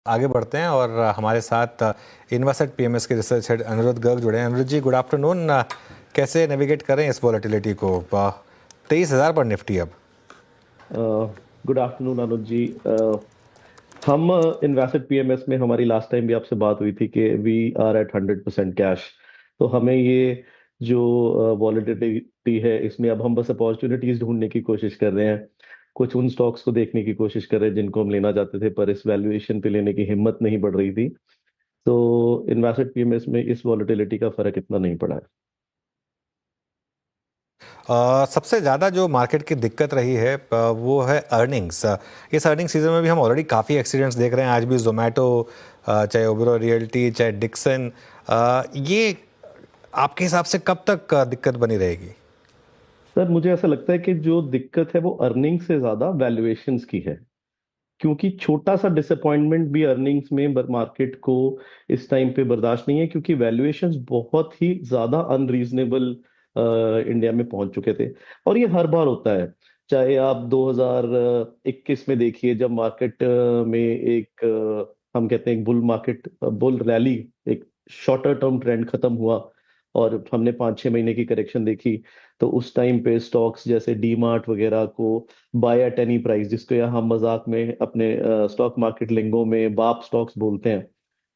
आगे बढ़ते हैं और हमारे साथ इन्वेस्टेड पीएमएस के रिसर्च हेड अनिरुद्ध गर्ग जुड़े हैं। अनिरुद्ध जी, गुड आफ्टरनून। कैसे नेविगेट करें इस वॉलेटिलिटी को? 23,000 पर निफ्टी अब। गुड आफ्टरनून अनुज जी। हम इन्वेस्टेड पीएमएस में हमारी लास्ट टाइम भी आपसे बात हुई थी कि वी आर एट 100% कैश। तो हमें ये जो वॉलेटिलिटी है इसमें अब हम बस अपॉर्चुनिटीज ढूंढने की कोशिश कर रहे हैं। कुछ उन स्टॉक्स को देखने की कोशिश कर रहे हैं जिनको हम लेना चाहते थे पर इस वैल्यूएशन पे लेने की हिम्मत नहीं बढ़ रही थी। तो इन्वेस्टेड पीएमएस में इस वॉलेटिलिटी का फर्क इतना नहीं पड़ा है। सबसे ज़्यादा जो मार्केट की दिक्कत रही है वो है अर्निंग्स। इस अर्निंग सीजन में भी हम ऑलरेडी काफ़ी एक्सीडेंट्स देख रहे हैं। आज भी जोमेटो, चाहे ओबेरॉय रियल्टी, चाहे डिक्सन, ये आपके हिसाब से कब तक दिक्कत बनी रहेगी? सर मुझे ऐसा लगता है कि जो दिक्कत है वो अर्निंग से ज्यादा वैल्यूएशंस की है। क्योंकि छोटा सा डिसअपॉइंटमेंट भी अर्निंग्स में मार्केट को इस टाइम पे बर्दाश्त नहीं है, क्योंकि वैल्यूएशंस बहुत ही ज्यादा अनरीजनेबल इंडिया में पहुंच चुके थे। और ये हर बार होता है। चाहे आप 2021 में देखिए, जब मार्केट में एक हम कहते हैं एक बुल मार्केट, बुल रैली, एक शॉर्टर टर्म ट्रेंड खत्म हुआ और हमने 5-6 महीने की करेक्शन देखी। तो उस टाइम पे स्टॉक्स जैसे डी मार्ट वगैरह को बाय एट एनी प्राइस, जिसको यहाँ हम मजाक में अपने स्टॉक मार्केट लिंगो में बाप स्टॉक्स बोलते हैं,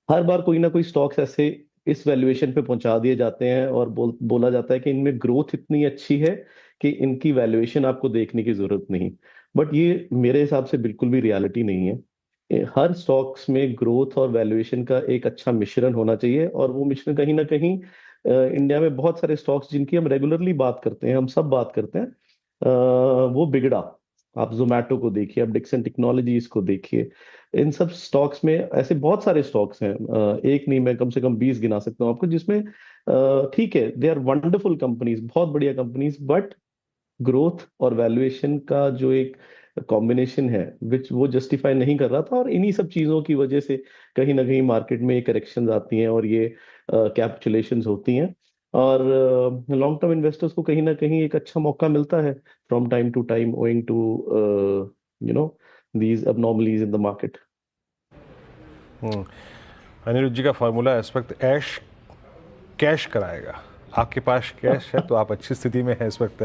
हर बार कोई ना कोई स्टॉक्स ऐसे इस वैल्यूएशन पे पहुंचा दिए जाते हैं और बोला जाता है कि इनमें ग्रोथ इतनी अच्छी है कि इनकी वैल्यूएशन आपको देखने की जरूरत नहीं। बट ये मेरे हिसाब से बिल्कुल भी रियलिटी नहीं है। हर स्टॉक्स में ग्रोथ और वैल्यूएशन का एक अच्छा मिश्रण होना चाहिए, और वो मिश्रण कहीं ना कहीं इंडिया में बहुत सारे स्टॉक्स जिनकी हम रेगुलरली बात करते हैं, हम सब बात करते हैं, वो बिगड़ा। आप जोमेटो को देखिए, आप डिक्सन टेक्नोलॉजीज को देखिए। इन सब स्टॉक्स में ऐसे बहुत सारे स्टॉक्स हैं, एक नहीं, मैं कम से कम 20 गिना सकता हूँ आपको, जिसमें ठीक है, दे आर वंडरफुल कंपनीज, बहुत बढ़िया कंपनीज, बट ग्रोथ और वैल्यूएशन का जो एक कॉम्बिनेशन है विच वो जस्टिफाई नहीं कर रहा था। और इन्हीं सब चीजों की वजह से कहीं ना कहीं मार्केट में करेक्शंस आती हैं और ये कैपिचुलेशंस होती हैं। और लॉन्ग टर्म इन्वेस्टर्स को कहीं ना कहीं एक अच्छा मौका मिलता है from time to time, owing to you know these abnormalities in the market. Hmm, Aniruddh ji का फॉर्मूला इस वक्त ऐश कैश कराएगा। आपके पास कैश है तो आप अच्छी स्थिति में है इस वक्त,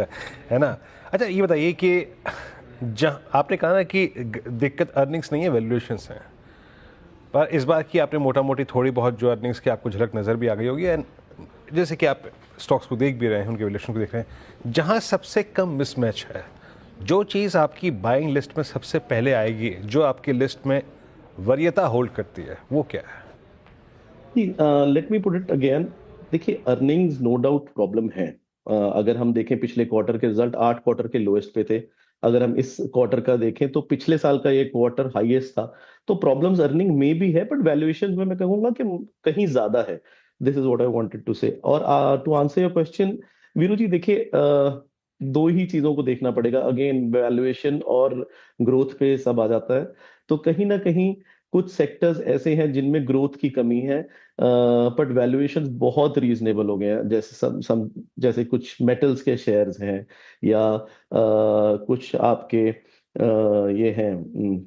है ना? अच्छा, ये बताइए कि जहाँ आपने कहा ना कि दिक्कत अर्निंग्स नहीं है, वैल्यूएशंस हैं। पर इस बार की आपने मोटा मोटी थोड़ी बहुत जो अर्निंग्स की आपको झलक नज़र भी आ गई होगी, एंड जैसे कि आप स्टॉक्स को देख भी रहे हैं, उनके वैल्यूएशन को देख रहे हैं, जहाँ सबसे कम मिसमैच है, जो चीज़ आपकी बाइंग लिस्ट में सबसे पहले आएगी, जो आपकी लिस्ट में वरीयता होल्ड करती है, वो क्या है? Let me put it again. देखिए, अर्निंग्स नो डाउट प्रॉब्लम है। अगर हम देखें पिछले क्वार्टर के रिजल्ट 8 क्वार्टर के लोएस्ट पे थे। अगर हम इस क्वार्टर का देखें तो पिछले साल का ये क्वार्टर हाईएस्ट था। तो प्रॉब्लम्स अर्निंग में भी है, बट वैल्यूएशन में मैं कहूंगा कि कहीं ज्यादा है। This is what I wanted to say. और to answer your question, Veeru ji, देखिए, दो ही चीजों को देखना पड़ेगा अगेन, वैल्यूएशन और ग्रोथ पे सब आ जाता है। तो कहीं ना कहीं कुछ सेक्टर्स ऐसे हैं जिनमें ग्रोथ की कमी है, बट वैल्यूएशंस बहुत रीजनेबल हो गए हैं। जैसे जैसे कुछ मेटल्स के शेयर्स हैं, या कुछ आपके ये हैं,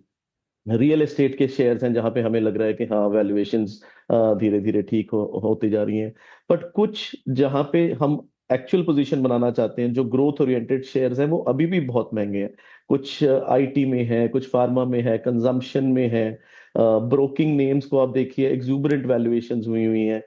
रियल एस्टेट के शेयर्स हैं, जहां पे हमें लग रहा है कि हाँ, वैल्यूएशंस धीरे धीरे ठीक होती जा रही हैं। बट कुछ जहां पे हम एक्चुअल पोजीशन बनाना चाहते हैं, जो ग्रोथ ओरिएंटेड शेयर्स हैं, वो अभी भी बहुत महंगे हैं। कुछ आईटी में है, कुछ फार्मा में है, कंजम्पशन में है। ब्रोकिंग नेम्स को आप देखिए, एक्सूबरेंट वैल्यूएशंस हुई हुई हैं।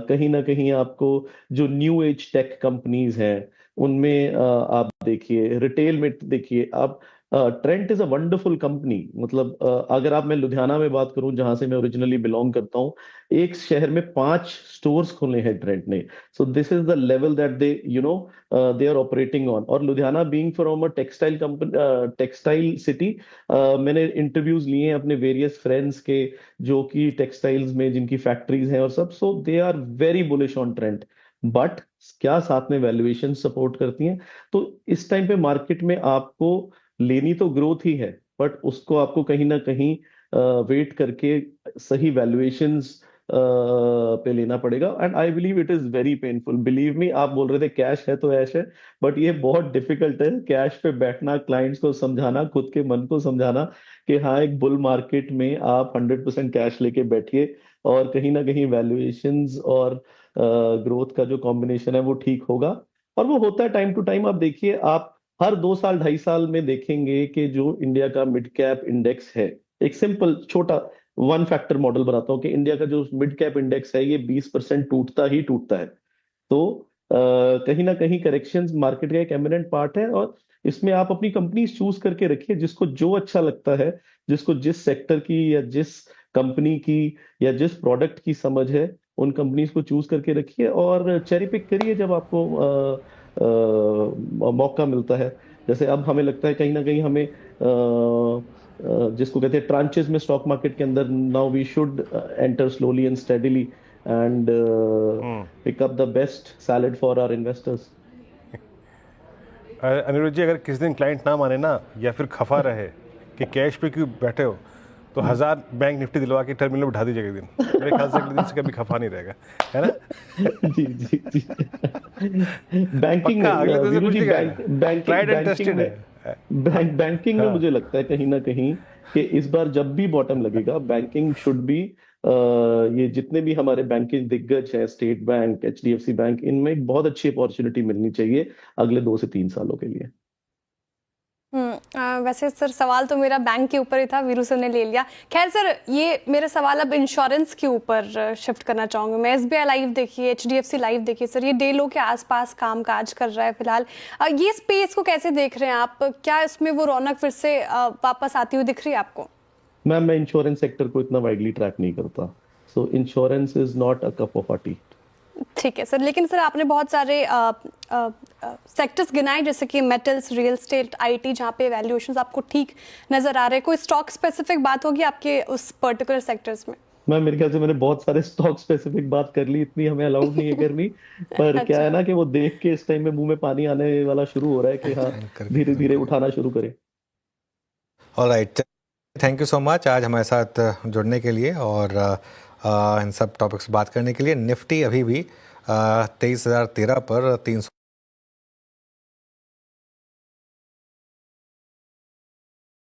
कहीं ना कहीं आपको जो न्यू एज टेक कंपनीज हैं उनमें आप देखिए, रिटेल में देखिए आप, Trent is a wonderful company. मतलब अगर आप, मैं लुधियाना में बात करूं जहां से मैं ओरिजिनली बिलोंग करता हूं, एक शहर में 5 स्टोर्स खोले हैं ट्रेंट ने। So this is the level that they they are operating on. और Ludhiana being from a textile company, textile city, मैंने इंटरव्यूज लिए हैं अपने वेरियस फ्रेंड्स के, जो कि टेक्सटाइल्स में जिनकी फैक्ट्रीज हैं और सब। So they are very bullish on Trent. But क्या साथ में वैल्यूएशन सपोर्ट करती हैं? तो इस टाइम पे मार्केट में आपको लेनी तो ग्रोथ ही है, बट उसको आपको कहीं ना कहीं वेट करके सही वैल्यूएशंस पे लेना पड़ेगा। And I believe it is very painful, believe me. आप बोल रहे थे कैश है तो ऐश है, बट ये बहुत डिफिकल्ट है कैश पे बैठना, क्लाइंट्स को समझाना, खुद के मन को समझाना कि हाँ, एक बुल मार्केट में आप 100% कैश लेके बैठिए और कहीं ना कहीं वैल्यूएशंस और ग्रोथ का जो कॉम्बिनेशन है वो ठीक होगा। और वो होता है टाइम टू टाइम। आप देखिए, आप हर 2 साल 2.5 साल में देखेंगे कि जो इंडिया का मिड कैप इंडेक्स है, एक सिंपल छोटा वन फैक्टर मॉडल बनाता हूँ कि इंडिया का जो मिड कैप इंडेक्स है ये 20% टूटता ही टूटता है। तो कहीं ना कहीं करेक्शंस मार्केट का एक एमिनेंट पार्ट है। और इसमें आप अपनी कंपनी चूज करके रखिए, जिसको जो अच्छा लगता है, जिसको जिस सेक्टर की या जिस कंपनी की या जिस प्रोडक्ट की समझ है, उन कंपनीज को चूज करके रखिए और चेरी पिक करिए जब आपको मौका मिलता है। जैसे अब हमें लगता है कहीं ना कहीं हमें जिसको कहते हैं ट्रांचेस में स्टॉक मार्केट के अंदर, now we should enter slowly and steadily and pick up the best salad for our investors. Aniruddh ji, अगर किसी दिन क्लाइंट ना माने ना या फिर खफा रहे कि कैश पे क्यों बैठे हो, तो 1000 बैंक निफ्टी दिलवा के टर्मिनल में बिठा दीजिएगा एक दिन। मेरे ख्याल से अगले दिन से कभी खफा नहीं रहेगा, है ना? जी जी जी। बैंकिंग पक्का अगले दिन से वीरू कुछ जी, नहीं करेगा। ट्राइड एंड टेस्टेड है। बैंकिंग में मुझे लगता है कहीं ना कहीं कि इस बार जब भी बॉटम लगेगा, बैंकिंग शुड बी, ये जितने भी हमारे बैंकिंग दिग्गज हैं, स्टेट बैंक, एचडीएफसी बैंक, इनमें एक बहुत अच्छी अपॉर्चुनिटी मिलनी चाहिए अगले 2 से 3 सालों के लिए। वैसे सर सवाल तो मेरा बैंक के ऊपर ही था, वीरू सर ने ले लिया। खैर सर, ये मेरा सवाल अब इंश्योरेंस के ऊपर शिफ्ट करना चाहूंगी मैं। एसबीआई लाइफ देखिए, एचडीएफसी लाइफ देखिए सर, ये डेलो के आसपास काम काज कर रहा है फिलहाल। ये स्पेस को कैसे देख रहे हैं आप? क्या इसमें वो रौनक फिर से वापस आती हुई दिख रही है आपको? मैम, मैं इंश्योरेंस सेक्टर को इतना वाइडली ट्रैक नहीं करता, सो insurance is not a cup of T. ठीक है सर, लेकिन सर आपने बहुत सारे सेक्टर्स गिनाए, जैसे कि मेटल्स, रियल एस्टेट, आईटी, जहाँ पे वैल्यूएशंस आपको ठीक नजर आ रहे हैं। कोई स्टॉक स्पेसिफिक बात होगी आपके उस पर्टिकुलर सेक्टर्स में? मैम, मेरे ख्याल से मैंने बहुत सारे स्टॉक स्पेसिफिक बात कर ली, इतनी हमें अलाउड नहीं है करनी। पर क्या है ना कि वो देख के इस टाइम में मुंह में पानी आने वाला शुरू हो रहा है कि हाँ, धीरे धीरे उठाना शुरू करें। Alright, thank you so much आज हमारे साथ जुड़ने के लिए और इन सब टॉपिक्स बात करने के लिए। निफ्टी अभी भी 23,013 पर 300